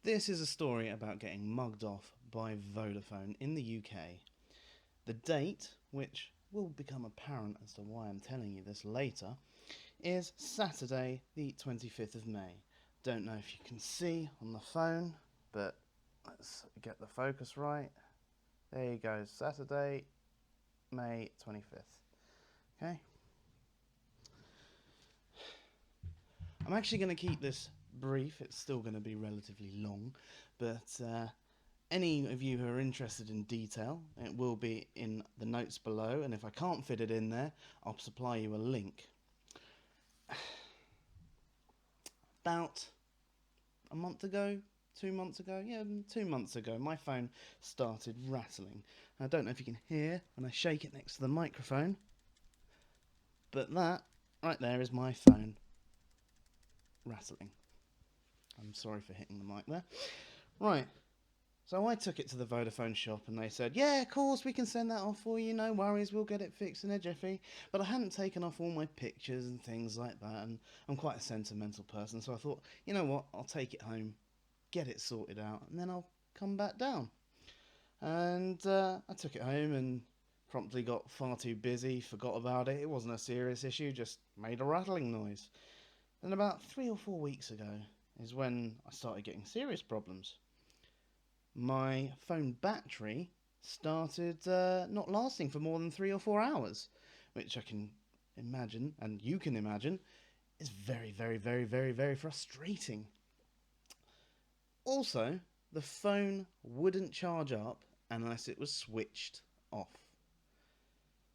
This is a story about getting mugged off by Vodafone in the UK. The date, which will become apparent as to why I'm telling you this later, is Saturday the 25th of May. Don't know if you can see on the phone, but let's get the focus right. There you go, Saturday, May 25th. Okay? I'm actually going to keep this brief. It's still going to be relatively long, but any of you who are interested in detail, it will be in the notes below, and if I can't fit it in there, I'll supply you a link. About a month ago, 2 months ago, 2 months ago, my phone started rattling. I don't know if you can hear when I shake it next to the microphone, but that right there is my phone rattling. I'm sorry for hitting the mic there. Right, so I took it to the Vodafone shop and they said, yeah, of course, we can send that off for you, no worries, we'll get it fixed in a jiffy. But I hadn't taken off all my pictures and things like that, and I'm quite a sentimental person, so I thought, you know what, I'll take it home, get it sorted out, and then I'll come back down. And I took it home and promptly got far too busy, forgot about it. It wasn't a serious issue, just made a rattling noise. Then about 3 or 4 weeks ago is when I started getting serious problems. My phone battery started not lasting for more than 3 or 4 hours, which I can imagine, and you can imagine, is very, very, very, very, very frustrating. Also, the phone wouldn't charge up unless it was switched off.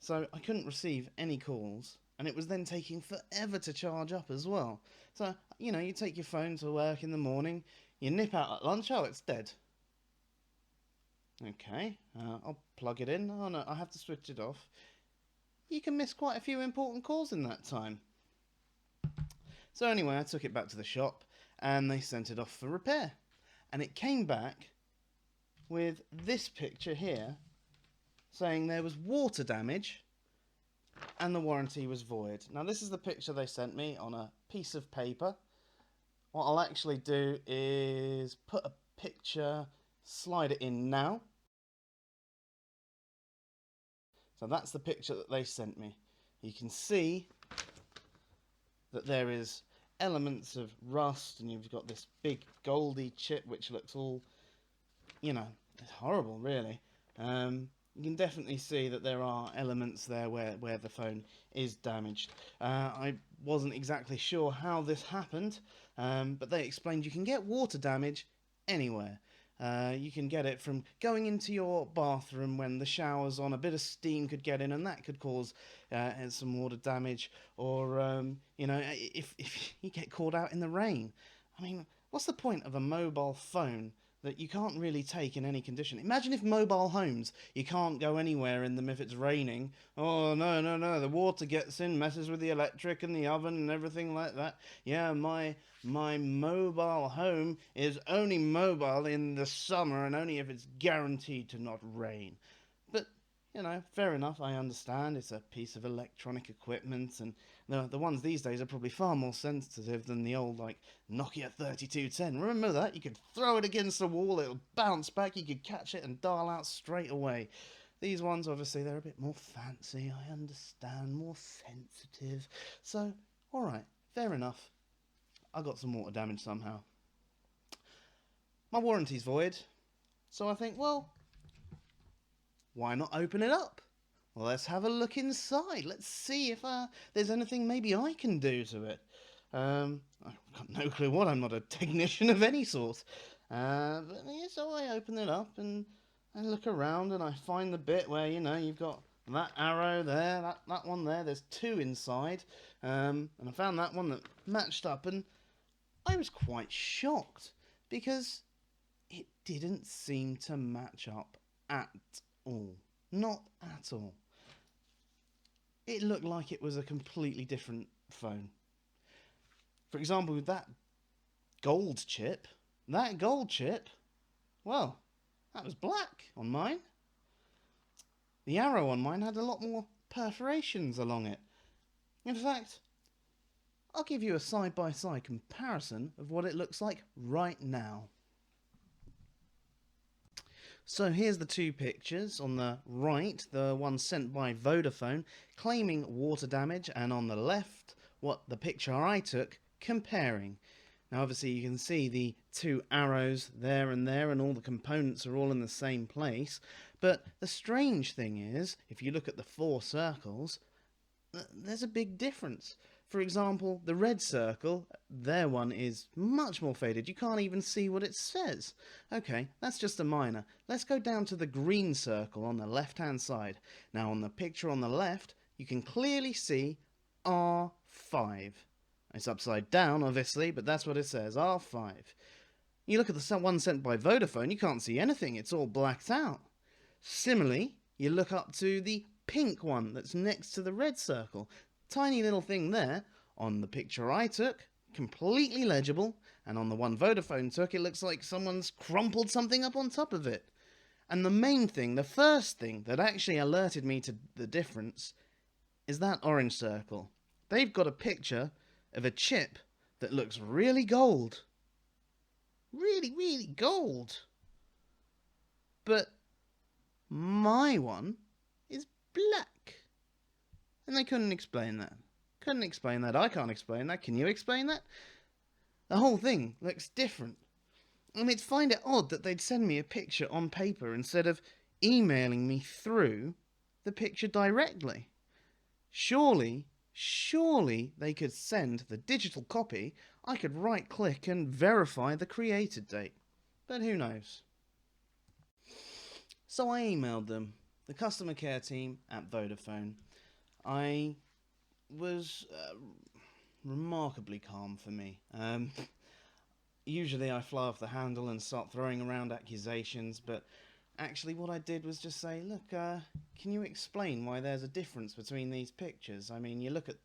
So I couldn't receive any calls, and it was then taking forever to charge up as well. So, you take your phone to work in the morning, you nip out at lunch, oh, it's dead. Okay, I'll plug it in. Oh no, I have to switch it off. You can miss quite a few important calls in that time. So anyway, I took it back to the shop and they sent it off for repair. And it came back with this picture here saying there was water damage and the warranty was void. Now this is the picture they sent me on a piece of paper. What I'll actually do is put a picture, slide it in now. So that's the picture that they sent me. You can see that there is elements of rust, and you've got this big goldy chip which looks all, it's horrible really. You can definitely see that there are elements there where the phone is damaged. I wasn't exactly sure how this happened, but they explained you can get water damage anywhere. You can get it from going into your bathroom when the shower's on, a bit of steam could get in and that could cause some water damage, or if you get caught out in the rain. I mean, what's the point of a mobile phone that you can't really take in any condition? Imagine if mobile homes, you can't go anywhere in them if it's raining. Oh, no, the water gets in, messes with the electric and the oven and everything like that. Yeah, my mobile home is only mobile in the summer and only if it's guaranteed to not rain. But, fair enough, I understand. It's a piece of electronic equipment, and the ones these days are probably far more sensitive than the old, Nokia 3210. Remember that? You could throw it against the wall, it'll bounce back, you could catch it and dial out straight away. These ones, obviously, they're a bit more fancy, I understand, more sensitive. So, alright, fair enough. I got some water damage somehow. My warranty's void, so I think, well, why not open it up? Well, let's have a look inside. Let's see if there's anything maybe I can do to it. I've got no clue what. I'm not a technician of any sort. But yeah, so I open it up and I look around and I find the bit where, you've got that arrow there, that one there. There's two inside. And I found that one that matched up, and I was quite shocked because it didn't seem to match up at all. Not at all. It looked like it was a completely different phone. For example, that gold chip, well, that was black on mine. The arrow on mine had a lot more perforations along it. In fact, I'll give you a side-by-side comparison of what it looks like right now. So here's the two pictures. On the right, the one sent by Vodafone claiming water damage, and on the left, what the picture I took comparing. Now obviously you can see the two arrows there, and all the components are all in the same place. But the strange thing is, if you look at the four circles, there's a big difference. For example, the red circle, their one is much more faded. You can't even see what it says. Okay, that's just a minor. Let's go down to the green circle on the left-hand side. Now, on the picture on the left, you can clearly see R5. It's upside down, obviously, but that's what it says, R5. You look at the one sent by Vodafone, you can't see anything. It's all blacked out. Similarly, you look up to the pink one that's next to the red circle. Tiny little thing there. On the picture I took, completely legible, and on the one Vodafone took, it looks like someone's crumpled something up on top of it. And the main thing, the first thing that actually alerted me to the difference is that orange circle. They've got a picture of a chip that looks really gold. Really, really gold. But my one is black. And they couldn't explain that. Couldn't explain that. I can't explain that. Can you explain that? The whole thing looks different. I mean, find it odd that they'd send me a picture on paper instead of emailing me through the picture directly. Surely they could send the digital copy. I could right-click and verify the created date. But who knows? So I emailed them, the customer care team at Vodafone. I was remarkably calm for me. Usually I fly off the handle and start throwing around accusations, but actually what I did was just say, look, can you explain why there's a difference between these pictures? I mean, you look at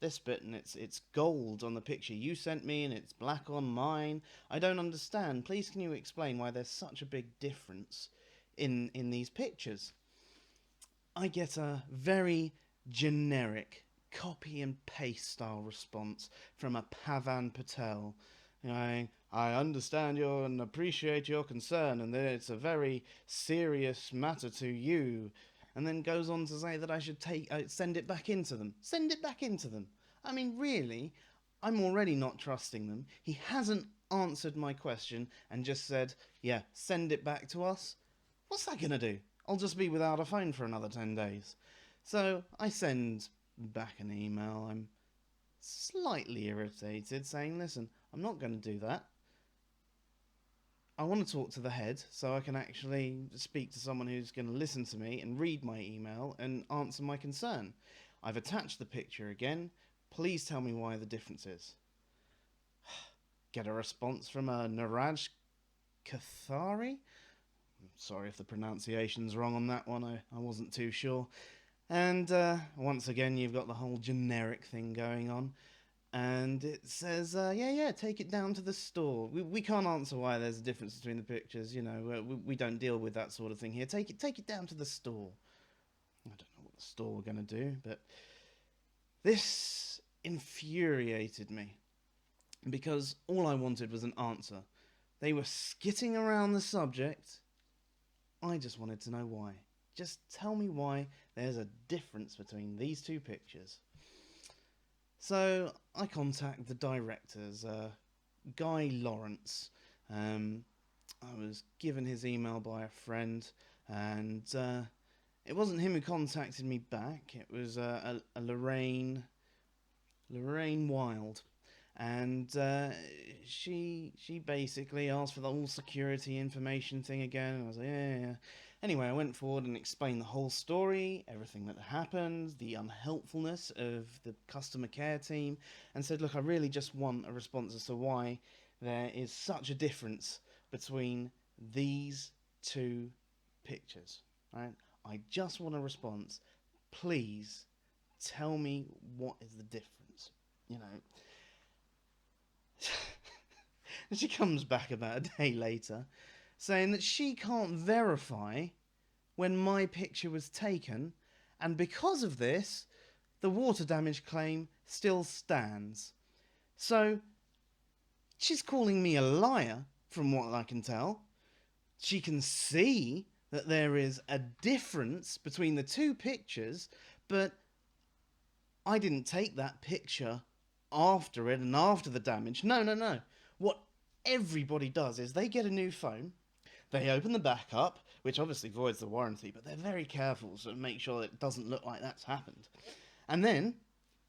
this bit and it's gold on the picture you sent me and it's black on mine. I don't understand. Please can you explain why there's such a big difference in these pictures? I get a very generic copy and paste style response from a Pavan Patel. I understand and appreciate your concern and that it's a very serious matter to you, and then goes on to say that I should send it back into them. Send it back into them. I mean, really, I'm already not trusting them. He hasn't answered my question and just said, yeah, send it back to us. What's that gonna do? I'll just be without a phone for another 10 days. So I send back an email. I'm slightly irritated, saying, listen, I'm not going to do that. I want to talk to the head so I can actually speak to someone who's going to listen to me and read my email and answer my concern. I've attached the picture again. Please tell me why the difference is. Get a response from a Niraj Kathari? Sorry if the pronunciation's wrong on that one. I wasn't too sure. And once again, you've got the whole generic thing going on. And it says, yeah, take it down to the store. We can't answer why there's a difference between the pictures. You know, we don't deal with that sort of thing here. Take it down to the store. I don't know what the store were going to do, but this infuriated me. Because all I wanted was an answer. They were skitting around the subject. I just wanted to know why. Just tell me why there's a difference between these two pictures. So I contact the directors, Guy Lawrence. I was given his email by a friend, and it wasn't him who contacted me back. It was a Lorraine Wild. And she basically asked for the whole security information thing again. And I was like, yeah. Anyway, I went forward and explained the whole story, everything that happened, the unhelpfulness of the customer care team, and said, look, I really just want a response as to why there is such a difference between these two pictures. Right? I just want a response. Please tell me what is the difference. You know. And she comes back about a day later saying that she can't verify when my picture was taken, and because of this, the water damage claim still stands. So she's calling me a liar, from what I can tell. she can see that there is a difference between the two pictures, but I didn't take that picture after it and after the damage. No, no, no. What everybody does is they get a new phone, they open the back up, which obviously voids the warranty, but they're very careful to make sure that it doesn't look like that's happened. And then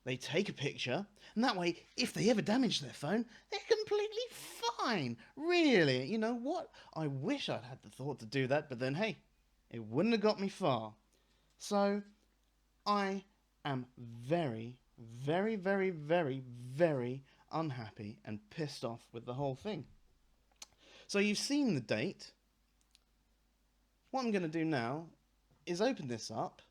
they take a picture, and that way, if they ever damage their phone, they're completely fine. Really, you know what? I wish I'd had the thought to do that, but then hey, it wouldn't have got me far. So, I am very, very, very, very, very unhappy and pissed off with the whole thing. So you've seen the date. What I'm going to do now is open this up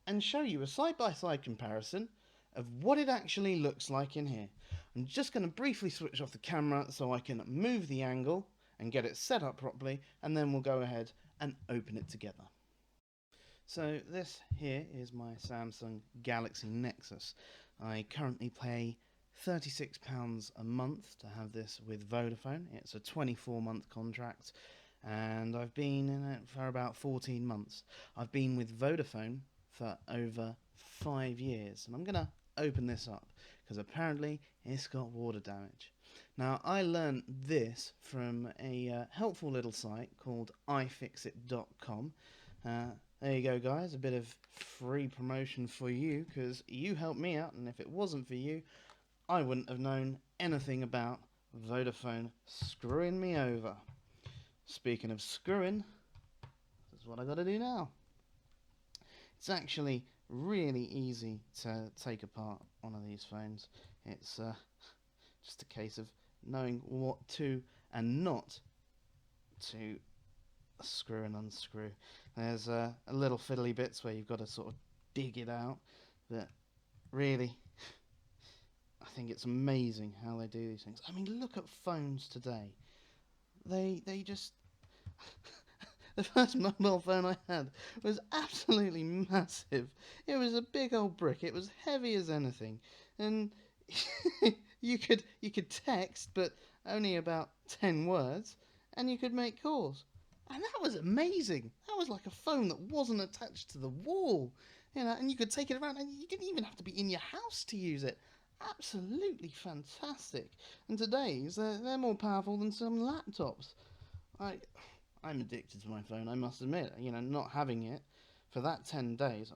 and show you a side-by-side comparison of what it actually looks like in here. I'm just going to briefly switch off the camera so I can move the angle and get it set up properly, and then we'll go ahead and open it together. So this here is my Samsung Galaxy Nexus. I currently pay £36 a month to have this with Vodafone. It's a 24-month contract, and I've been in it for about 14 months. I've been with Vodafone for over 5 years, and I'm going to open this up because apparently it's got water damage. Now, I learned this from a helpful little site called ifixit.com. There you go, guys, a bit of free promotion for you, because you helped me out, and if it wasn't for you, I wouldn't have known anything about Vodafone screwing me over. Speaking of screwing, this is what I got to do now. It's actually really easy to take apart one of these phones. It's just a case of knowing what to and not to screw and unscrew. There's a little fiddly bits where you've got to sort of dig it out, but really, I think it's amazing how they do these things. I mean, look at phones today. They just the first mobile phone I had was absolutely massive. It was a big old brick. It was heavy as anything, and you could text, but only about 10 words, and you could make calls. And that was amazing. That was like a phone that wasn't attached to the wall, you know, and you could take it around, and you didn't even have to be in your house to use it. Absolutely fantastic. And today's, they're more powerful than some laptops. I'm addicted to my phone, I must admit. You know, not having it for that 10 days,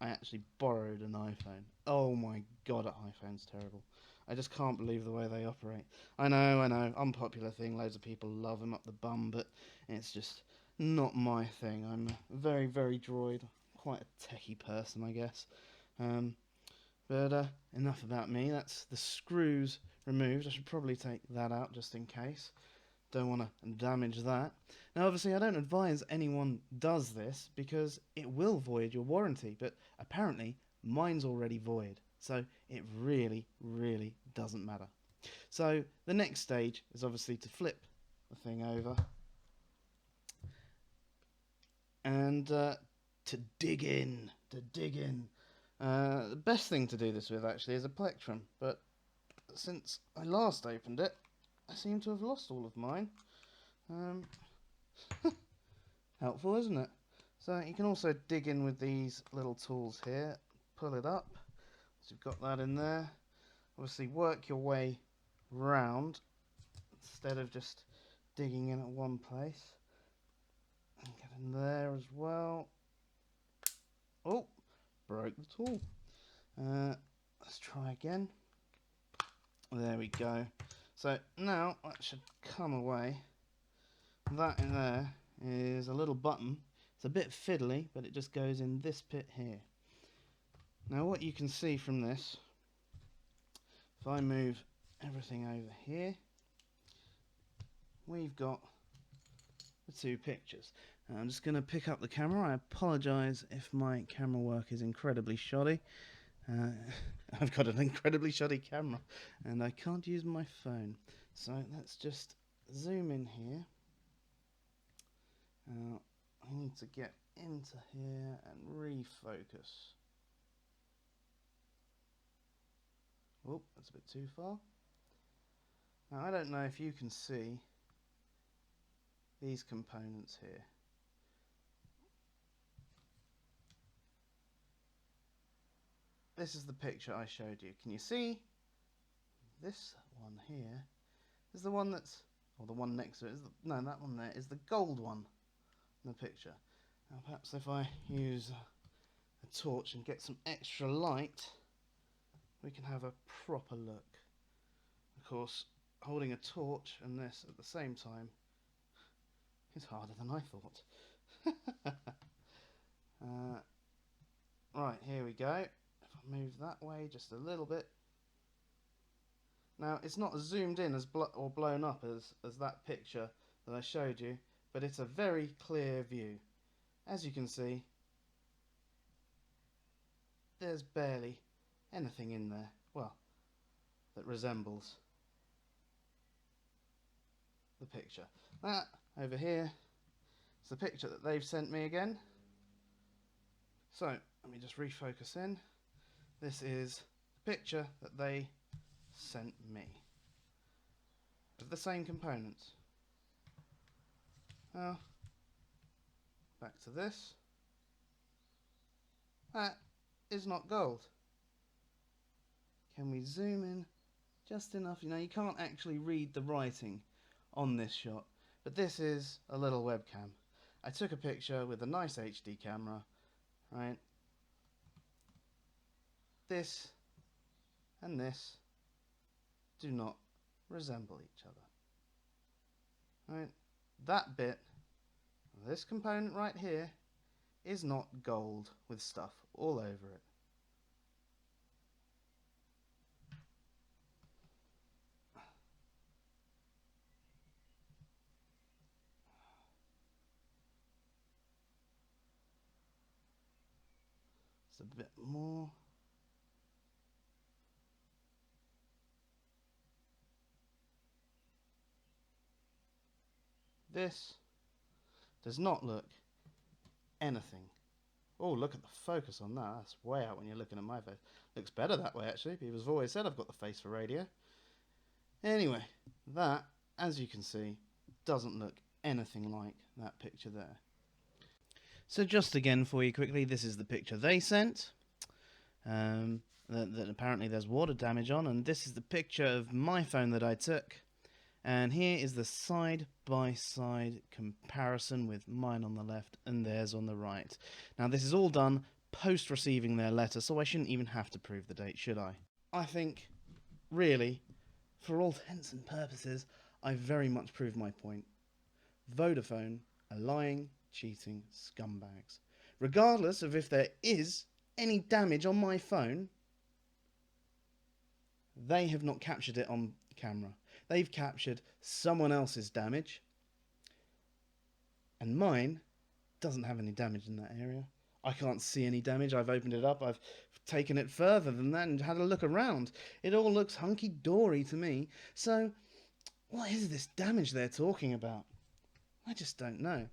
I actually borrowed an iPhone. Oh my god, an iPhone's terrible. I just can't believe the way they operate. I know, unpopular thing, loads of people love them up the bum, but it's just not my thing. I'm very, very droid, quite a techie person, I guess. But enough about me. That's the screws removed. I should probably take that out just in case. Don't want to damage that. Now, obviously, I don't advise anyone does this because it will void your warranty, but apparently mine's already void, so it really, really doesn't matter. So the next stage is obviously to flip the thing over and to dig in. The best thing to do this with actually is a plectrum, but since I last opened it, I seem to have lost all of mine. Helpful, isn't it? So you can also dig in with these little tools here, pull it up, so you've got that in there. Obviously work your way round instead of just digging in at one place. And get in there as well. Oh, broke the tool. Let's try again. There we go. So now that should come away. That in there is a little button. It's a bit fiddly, but it just goes in this bit here. Now what you can see from this, if I move everything over here, we've got the two pictures. I'm just going to pick up the camera. I apologise if my camera work is incredibly shoddy. I've got an incredibly shoddy camera and I can't use my phone. So let's just zoom in here. I need to get into here and refocus. Oh, that's a bit too far. Now I don't know if you can see these components here. This is the picture I showed you. Can you see? This one here is the one that's, or the one next to it is the, no, that one there is the gold one in the picture. Now perhaps if I use a torch and get some extra light, we can have a proper look. Of course, holding a torch and this at the same time is harder than I thought. Right, here we go. If I move that way just a little bit. Now, it's not as zoomed in as or blown up as that picture that I showed you, but it's a very clear view. As you can see, there's barely anything in there, well, that resembles the picture. That over here is the picture that they've sent me again. So, let me just refocus in. This is the picture that they sent me of the same components. Now, back to this. That is not gold. Can we zoom in just enough? You know, you can't actually read the writing on this shot, but this is a little webcam. I took a picture with a nice HD camera, right? This and this do not resemble each other. Right? That bit, this component right here, is not gold with stuff all over it. It's a bit more. This does not look anything. Oh, look at the focus on that. That's way out when you're looking at my face. Looks better that way, actually. People have always said I've got the face for radio. Anyway, that, as you can see, doesn't look anything like that picture there. So just again for you quickly, this is the picture they sent. That apparently there's water damage on, and this is the picture of my phone that I took. And here is the side-by-side comparison with mine on the left and theirs on the right. Now this is all done post-receiving their letter, so I shouldn't even have to prove the date, should I? I think, really, for all intents and purposes, I've very much proved my point. Vodafone are lying, cheating scumbags. Regardless of if there is any damage on my phone, they have not captured it on camera. They've captured someone else's damage, and mine doesn't have any damage in that area. I can't see any damage. I've opened it up, I've taken it further than that and had a look around. It all looks hunky-dory to me. So, what is this damage they're talking about? I just don't know.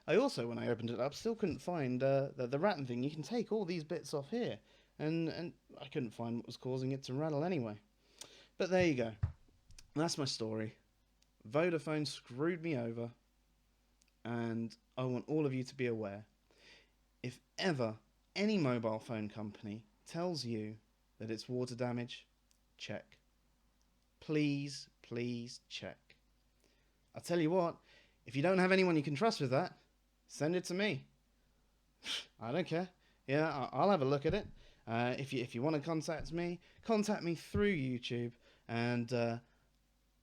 I also, when I opened it up, still couldn't find the rattling thing. You can take all these bits off here, and I couldn't find what was causing it to rattle anyway. But there you go. That's my story. Vodafone screwed me over, and I want all of you to be aware. If ever any mobile phone company tells you that it's water damage, check. Please, please check. I'll tell you what, if you don't have anyone you can trust with that, send it to me. I don't care. Yeah, I'll have a look at it. If you want to contact me through YouTube, and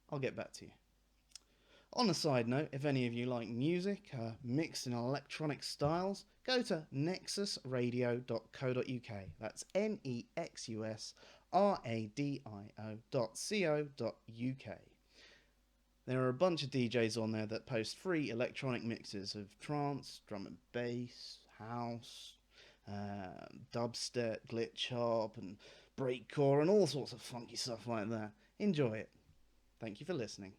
I'll get back to you. On a side note, if any of you like music mixed in electronic styles, go to nexusradio.co.uk. That's nexusradio.co.uk. There are a bunch of DJs on there that post free electronic mixes of trance, drum and bass, house, dubstep, glitch hop, and breakcore, and all sorts of funky stuff like that. Enjoy it. Thank you for listening.